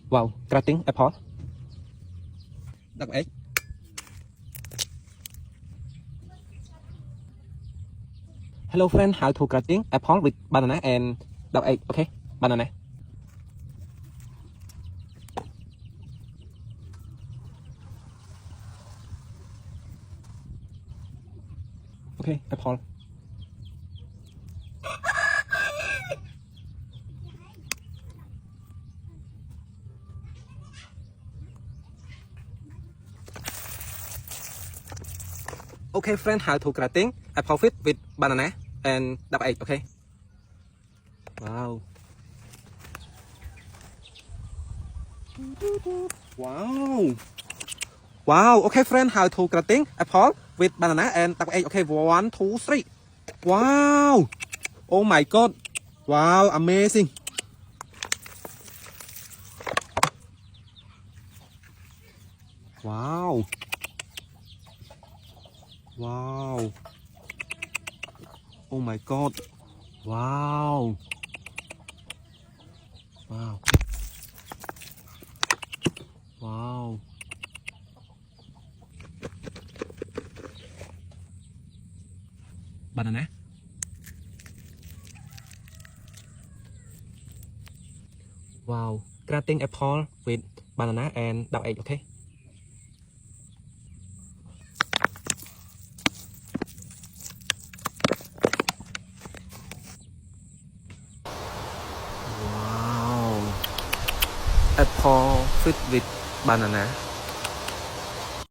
Wow, cutting apple. Double egg. Hello friend, how to cutting apple with banana and double egg. Okay, banana. Okay, apple. Okay friend, how to cutting apple fit with banana and double egg. Okay. Wow. Wow. Wow. Okay friend, how to cutting apple with banana and double egg. Okay, 1, 2, 3. Wow. Oh my god. Wow, amazing. Wow. Wow. Oh my god. Wow. Wow. Wow. Banana. Wow. Cutting apple with banana and double egg. Okay. Wow. Apple fit with banana.